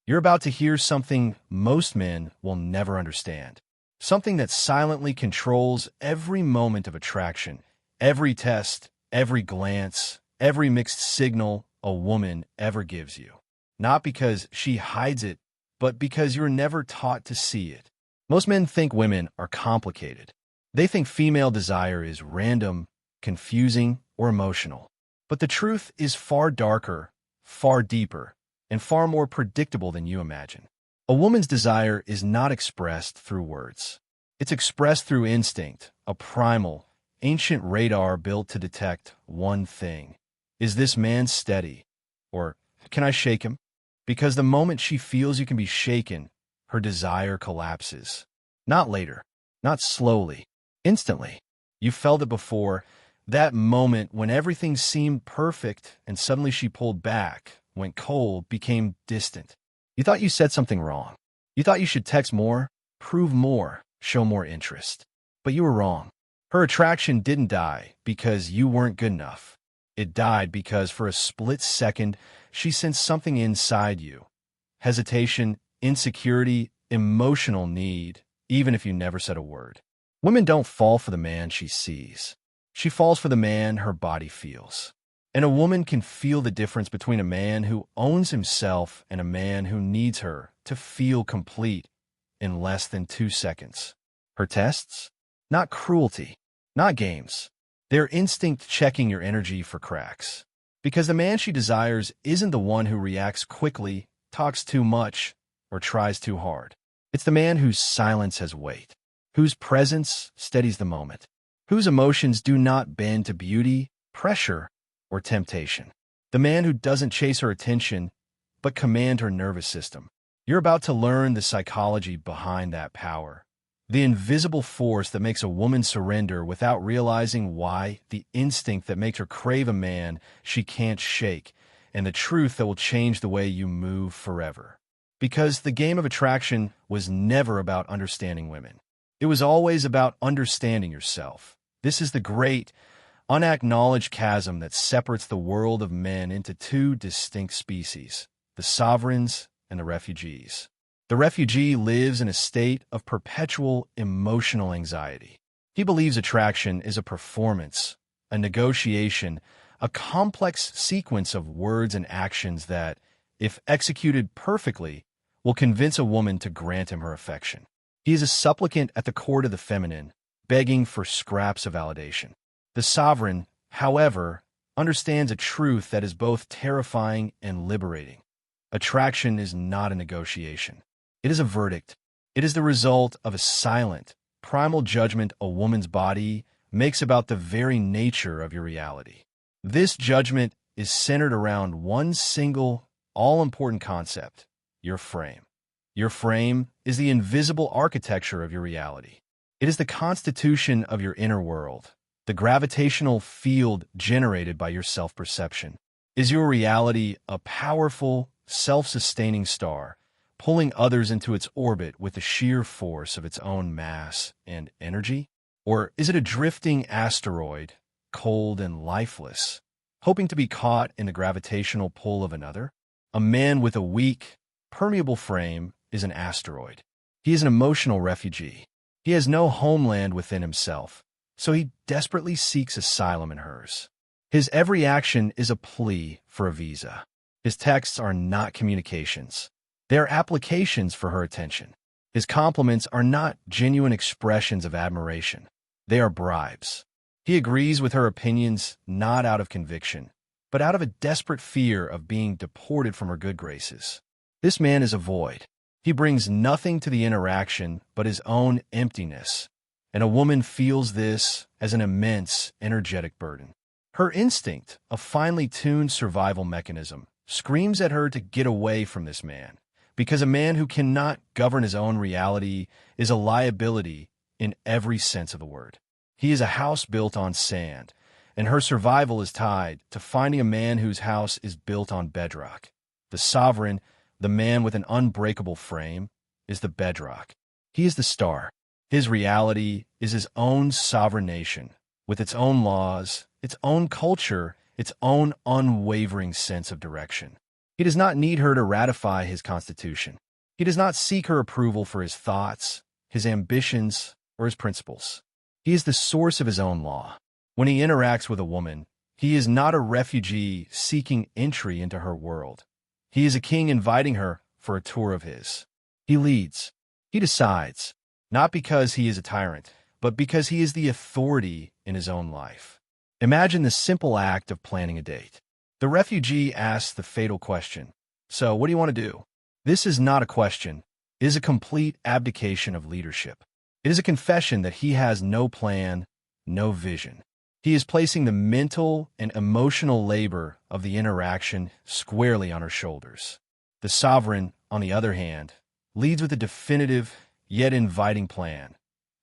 You're about to hear something most men will never understand. Something that silently controls every moment of attraction, every test, every glance, every mixed signal a woman ever gives you. Not because she hides it, but because you're never taught to see it. Most men think women are complicated. They think female desire is random, confusing, or emotional. But the truth is far darker, far deeper, and far more predictable than you imagine. A woman's desire is not expressed through words. It's expressed through instinct, a primal, ancient radar built to detect one thing. Is this man steady? Or can I shake him? Because the moment she feels you can be shaken, her desire collapses. Not later, not slowly, instantly. You felt it before, that moment when everything seemed perfect and suddenly she pulled back, went cold, became distant. You thought you said something wrong. You thought you should text more, prove more, show more interest. But you were wrong. Her attraction didn't die because you weren't good enough. It died because for a split second, she sensed something inside you. Hesitation, insecurity, emotional need, even if you never said a word. Women don't fall for the man she sees. She falls for the man her body feels. And a woman can feel the difference between a man who owns himself and a man who needs her to feel complete in less than 2 seconds. Her tests? Not cruelty, not games. They're instinct checking your energy for cracks. Because the man she desires isn't the one who reacts quickly, talks too much, or tries too hard. It's the man whose silence has weight, whose presence steadies the moment, whose emotions do not bend to beauty, pressure, or temptation. The man who doesn't chase her attention, but command her nervous system. You're about to learn the psychology behind that power. The invisible force that makes a woman surrender without realizing why, the instinct that makes her crave a man she can't shake, and the truth that will change the way you move forever. Because the game of attraction was never about understanding women. It was always about understanding yourself. This is the great, unacknowledged chasm that separates the world of men into two distinct species, the sovereigns and the refugees. The refugee lives in a state of perpetual emotional anxiety. He believes attraction is a performance, a negotiation, a complex sequence of words and actions that, if executed perfectly, will convince a woman to grant him her affection. He is a supplicant at the court of the feminine, begging for scraps of validation. The sovereign, however, understands a truth that is both terrifying and liberating. Attraction is not a negotiation. It is a verdict. It is the result of a silent, primal judgment a woman's body makes about the very nature of your reality. This judgment is centered around one single, all-important concept: your frame. Your frame is the invisible architecture of your reality. It is the constitution of your inner world, the gravitational field generated by your self-perception. Is your reality a powerful, self-sustaining star, pulling others into its orbit with the sheer force of its own mass and energy? Or is it a drifting asteroid, cold and lifeless, hoping to be caught in the gravitational pull of another? A man with a weak, permeable frame is an asteroid. He is an emotional refugee. He has no homeland within himself, so he desperately seeks asylum in hers. His every action is a plea for a visa. His texts are not communications. They are applications for her attention. His compliments are not genuine expressions of admiration. They are bribes. He agrees with her opinions not out of conviction, but out of a desperate fear of being deported from her good graces. This man is a void. He brings nothing to the interaction but his own emptiness, and a woman feels this as an immense, energetic burden. Her instinct, a finely tuned survival mechanism, screams at her to get away from this man, because a man who cannot govern his own reality is a liability in every sense of the word. He is a house built on sand, and her survival is tied to finding a man whose house is built on bedrock. The sovereign, the man with an unbreakable frame, is the bedrock. He is the star. His reality is his own sovereign nation, with its own laws, its own culture, its own unwavering sense of direction. He does not need her to ratify his constitution. He does not seek her approval for his thoughts, his ambitions, or his principles. He is the source of his own law. When he interacts with a woman, he is not a refugee seeking entry into her world. He is a king inviting her for a tour of his. He leads. He decides, not because he is a tyrant, but because he is the authority in his own life. Imagine the simple act of planning a date. The refugee asks the fatal question, "So, what do you want to do?" This is not a question. It is a complete abdication of leadership. It is a confession that he has no plan, no vision. He is placing the mental and emotional labor of the interaction squarely on her shoulders. The sovereign, on the other hand, leads with a definitive yet inviting plan.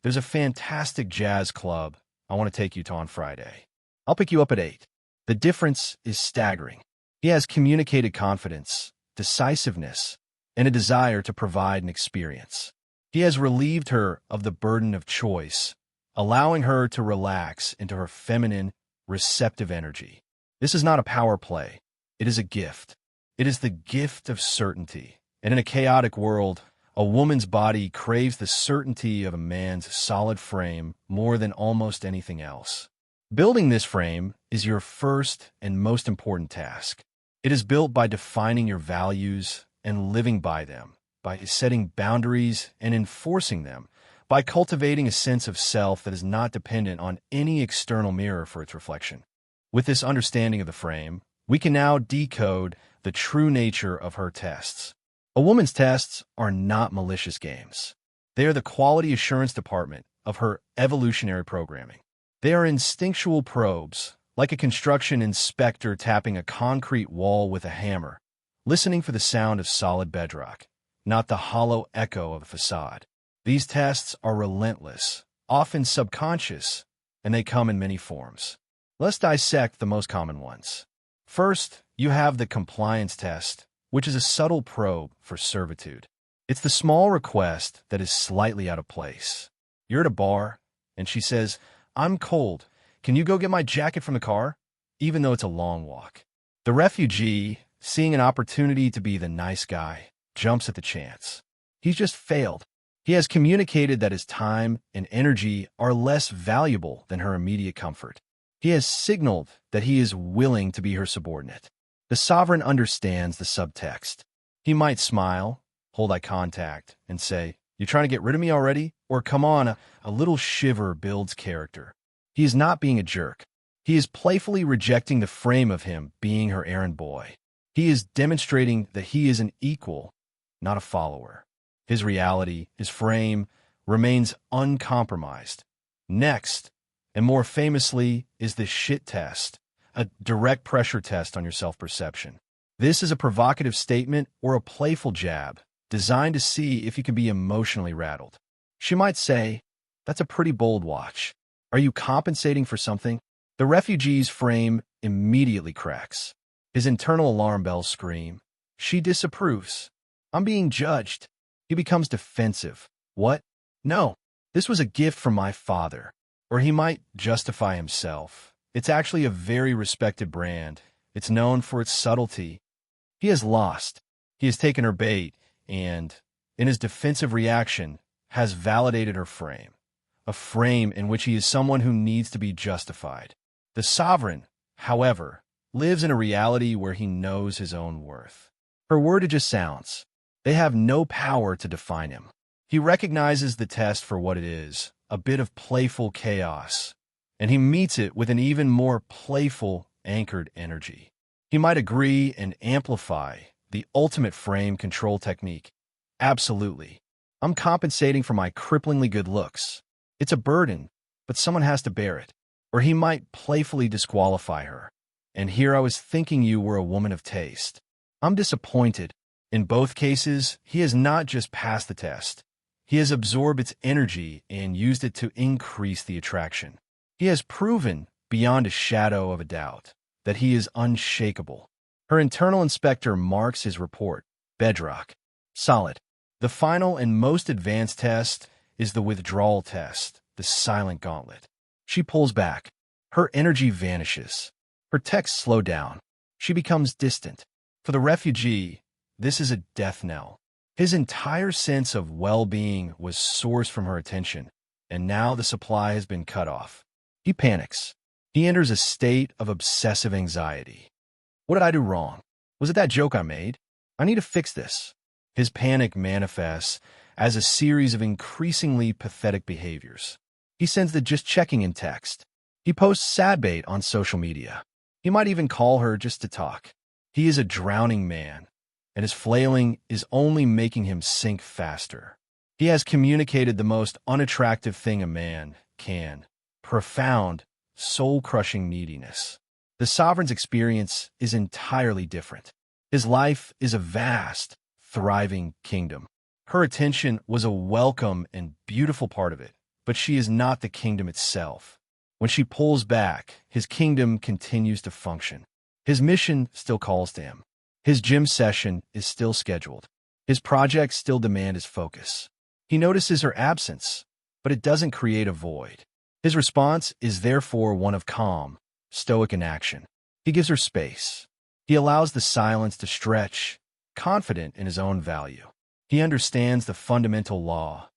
"There's a fantastic jazz club I want to take you to on Friday. I'll pick you up at 8. The difference is staggering. He has communicated confidence, decisiveness, and a desire to provide an experience. He has relieved her of the burden of choice, allowing her to relax into her feminine, receptive energy. This is not a power play. It is a gift. It is the gift of certainty. And in a chaotic world, a woman's body craves the certainty of a man's solid frame more than almost anything else. Building this frame is your first and most important task. It is built by defining your values and living by them, by setting boundaries and enforcing them, by cultivating a sense of self that is not dependent on any external mirror for its reflection. With this understanding of the frame, we can now decode the true nature of her tests. A woman's tests are not malicious games. They are the quality assurance department of her evolutionary programming. They are instinctual probes, like a construction inspector tapping a concrete wall with a hammer, listening for the sound of solid bedrock, not the hollow echo of a facade. These tests are relentless, often subconscious, and they come in many forms. Let's dissect the most common ones. First, you have the compliance test, which is a subtle probe for servitude. It's the small request that is slightly out of place. You're at a bar, and she says, "I'm cold. Can you go get my jacket from the car?" Even though it's a long walk. The refugee, seeing an opportunity to be the nice guy, jumps at the chance. He's just failed. He has communicated that his time and energy are less valuable than her immediate comfort. He has signaled that he is willing to be her subordinate. The sovereign understands the subtext. He might smile, hold eye contact, and say, "You trying to get rid of me already?" Or, "Come on, a little shiver builds character." He is not being a jerk. He is playfully rejecting the frame of him being her errand boy. He is demonstrating that he is an equal, not a follower. His reality, his frame, remains uncompromised. Next, and more famously, is the shit test, a direct pressure test on your self-perception. This is a provocative statement or a playful jab designed to see if you can be emotionally rattled. She might say, "That's a pretty bold watch. Are you compensating for something?" The refugee's frame immediately cracks. His internal alarm bells scream. She disapproves. "I'm being judged." He becomes defensive. "What? No, this was a gift from my father." Or he might justify himself. "It's actually a very respected brand. It's known for its subtlety." He has lost. He has taken her bait and, in his defensive reaction, has validated her frame. A frame in which he is someone who needs to be justified. The sovereign, however, lives in a reality where he knows his own worth. Her word are just sounds. They have no power to define him. He recognizes the test for what it is, a bit of playful chaos, and he meets it with an even more playful, anchored energy. He might agree and amplify the ultimate frame control technique. "Absolutely. I'm compensating for my cripplingly good looks. It's a burden, but someone has to bear it." Or he might playfully disqualify her. "And here I was thinking you were a woman of taste. I'm disappointed." In both cases, he has not just passed the test. He has absorbed its energy and used it to increase the attraction. He has proven, beyond a shadow of a doubt, that he is unshakable. Her internal inspector marks his report. Bedrock. Solid. The final and most advanced test is the withdrawal test, the silent gauntlet. She pulls back. Her energy vanishes. Her texts slow down. She becomes distant. For the refugee, this is a death knell. His entire sense of well-being was sourced from her attention, and now the supply has been cut off. He panics. He enters a state of obsessive anxiety. What did I do wrong? Was it that joke I made? I need to fix this. His panic manifests as a series of increasingly pathetic behaviors. He sends the just checking in text. He posts sad bait on social media. He might even call her just to talk. He is a drowning man, and his flailing is only making him sink faster. He has communicated the most unattractive thing a man can: profound, soul-crushing neediness. The sovereign's experience is entirely different. His life is a vast, thriving kingdom. Her attention was a welcome and beautiful part of it, but she is not the kingdom itself. When she pulls back, his kingdom continues to function. His mission still calls to him. His gym session is still scheduled. His projects still demand his focus. He notices her absence, but it doesn't create a void. His response is therefore one of calm, stoic inaction. He gives her space. He allows the silence to stretch, confident in his own value. He understands the fundamental law.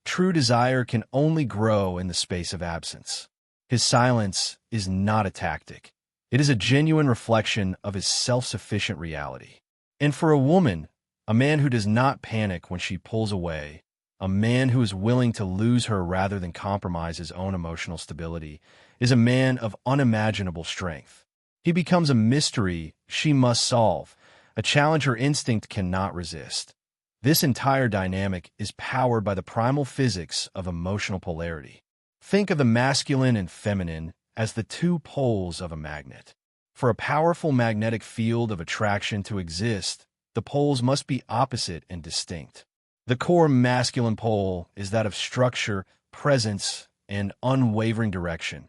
True desire can only grow in the space of absence. His silence is not a tactic. It is a genuine reflection of his self-sufficient reality. And for a woman, a man who does not panic when she pulls away, a man who is willing to lose her rather than compromise his own emotional stability, is a man of unimaginable strength. He becomes a mystery she must solve, a challenge her instinct cannot resist. This entire dynamic is powered by the primal physics of emotional polarity. Think of the masculine and feminine as the two poles of a magnet. For a powerful magnetic field of attraction to exist, the poles must be opposite and distinct. The core masculine pole is that of structure, presence, and unwavering direction.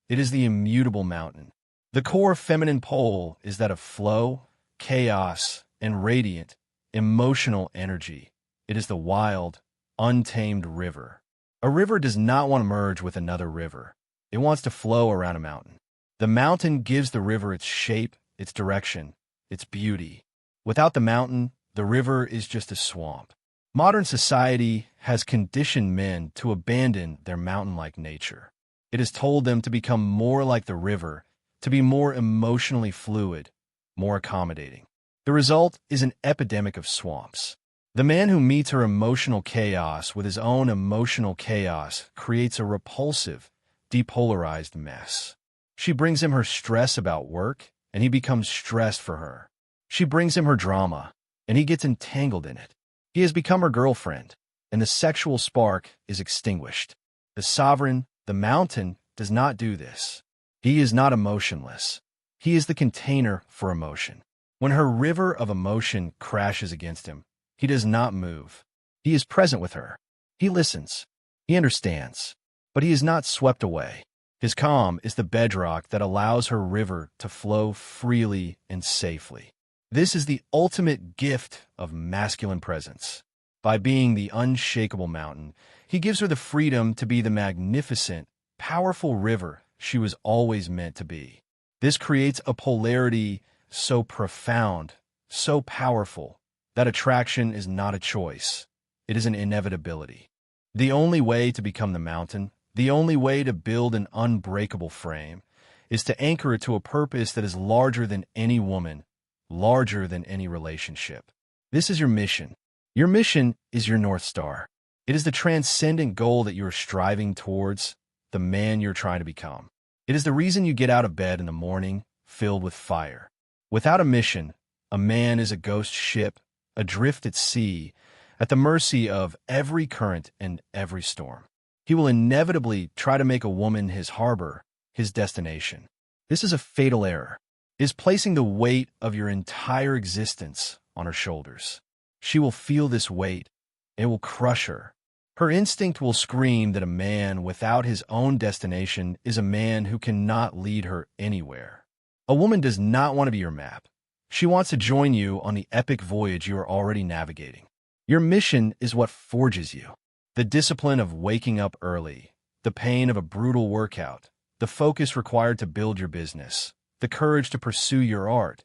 It is the immutable mountain. The core feminine pole is that of flow, chaos, and radiant, emotional energy. It is the wild, untamed river. A river does not want to merge with another river. It wants to flow around a mountain. The mountain gives the river its shape, its direction, its beauty. Without the mountain, the river is just a swamp. Modern society has conditioned men to abandon their mountain-like nature. It has told them to become more like the river, to be more emotionally fluid, more accommodating. The result is an epidemic of swamps. The man who meets her emotional chaos with his own emotional chaos creates a repulsive, depolarized mess. She brings him her stress about work, and he becomes stressed for her. She brings him her drama, and he gets entangled in it. He has become her girlfriend, and the sexual spark is extinguished. The sovereign, the mountain, does not do this. He is not emotionless. He is the container for emotion. When her river of emotion crashes against him, he does not move. He is present with her. He listens. He understands. But he is not swept away. His calm is the bedrock that allows her river to flow freely and safely. This is the ultimate gift of masculine presence. By being the unshakable mountain, he gives her the freedom to be the magnificent, powerful river she was always meant to be. This creates a polarity so profound, so powerful, that attraction is not a choice. It is an inevitability. The only way to become the mountain, the only way to build an unbreakable frame, is to anchor it to a purpose that is larger than any woman, larger than any relationship. This is your mission. Your mission is your North Star. It is the transcendent goal that you are striving towards, the man you're trying to become. It is the reason you get out of bed in the morning, filled with fire. Without a mission, a man is a ghost ship, adrift at sea, at the mercy of every current and every storm. He will inevitably try to make a woman his harbor, his destination. This is a fatal error. It is placing the weight of your entire existence on her shoulders. She will feel this weight. It will crush her. Her instinct will scream that a man without his own destination is a man who cannot lead her anywhere. A woman does not want to be your map. She wants to join you on the epic voyage you are already navigating. Your mission is what forges you. The discipline of waking up early, the pain of a brutal workout, the focus required to build your business, the courage to pursue your art.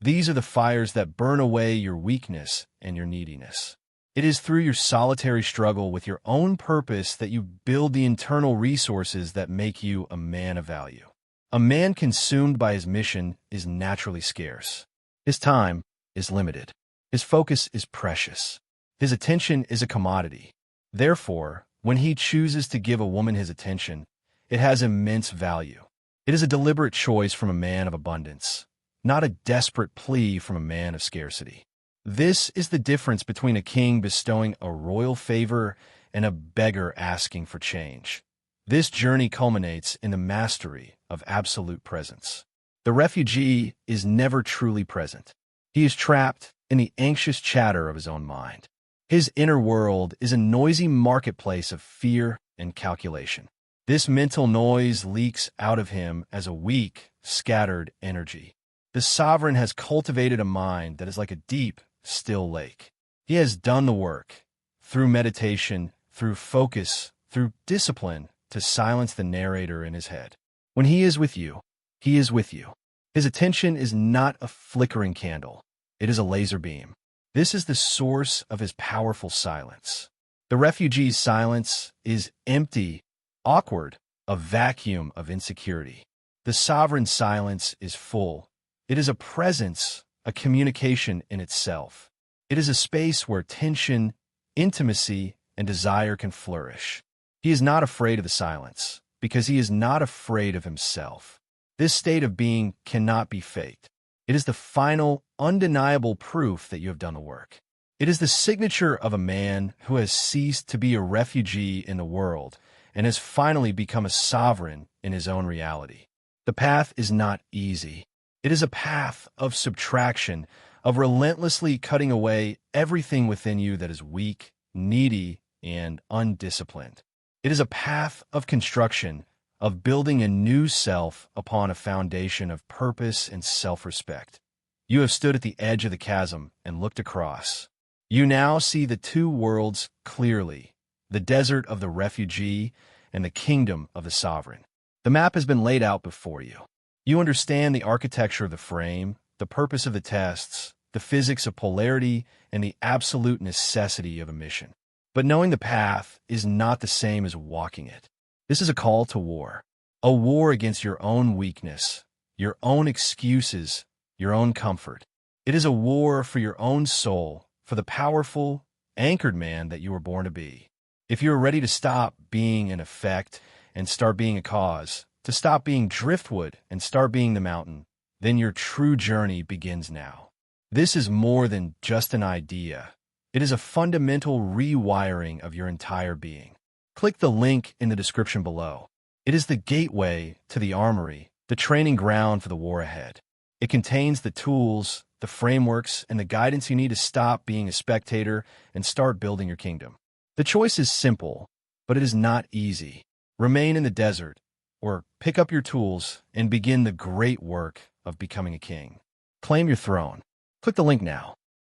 These are the fires that burn away your weakness and your neediness. It is through your solitary struggle with your own purpose that you build the internal resources that make you a man of value. A man consumed by his mission is naturally scarce. His time is limited. His focus is precious. His attention is a commodity. Therefore, when he chooses to give a woman his attention, it has immense value. It is a deliberate choice from a man of abundance, not a desperate plea from a man of scarcity. This is the difference between a king bestowing a royal favor and a beggar asking for change. This journey culminates in the mastery of absolute presence. The refugee is never truly present. He is trapped in the anxious chatter of his own mind. His inner world is a noisy marketplace of fear and calculation. This mental noise leaks out of him as a weak, scattered energy. The sovereign has cultivated a mind that is like a deep, still lake. He has done the work, through meditation, through focus, through discipline, to silence the narrator in his head. When he is with you, he is with you. His attention is not a flickering candle. It is a laser beam. This is the source of his powerful silence. The refugee's silence is empty, awkward, a vacuum of insecurity. The sovereign's silence is full. It is a presence, a communication in itself. It is a space where tension, intimacy, and desire can flourish. He is not afraid of the silence, because he is not afraid of himself. This state of being cannot be faked. It is the final, undeniable proof that you have done the work. It is the signature of a man who has ceased to be a refugee in the world and has finally become a sovereign in his own reality. The path is not easy. It is a path of subtraction, of relentlessly cutting away everything within you that is weak, needy, and undisciplined. It is a path of construction, of building a new self upon a foundation of purpose and self-respect. You have stood at the edge of the chasm and looked across. You now see the two worlds clearly, the desert of the refugee and the kingdom of the sovereign. The map has been laid out before you. You understand the architecture of the frame, the purpose of the tests, the physics of polarity, and the absolute necessity of a mission. But knowing the path is not the same as walking it. This is a call to war. A war against your own weakness, your own excuses, your own comfort. It is a war for your own soul, for the powerful, anchored man that you were born to be. If you are ready to stop being an effect and start being a cause, to stop being driftwood and start being the mountain, then your true journey begins now. This is more than just an idea. It is a fundamental rewiring of your entire being. Click the link in the description below. It is the gateway to the armory, the training ground for the war ahead. It contains the tools, the frameworks, and the guidance you need to stop being a spectator and start building your kingdom. The choice is simple, but it is not easy. Remain in the desert, or pick up your tools and begin the great work of becoming a king. Claim your throne. Click the link now.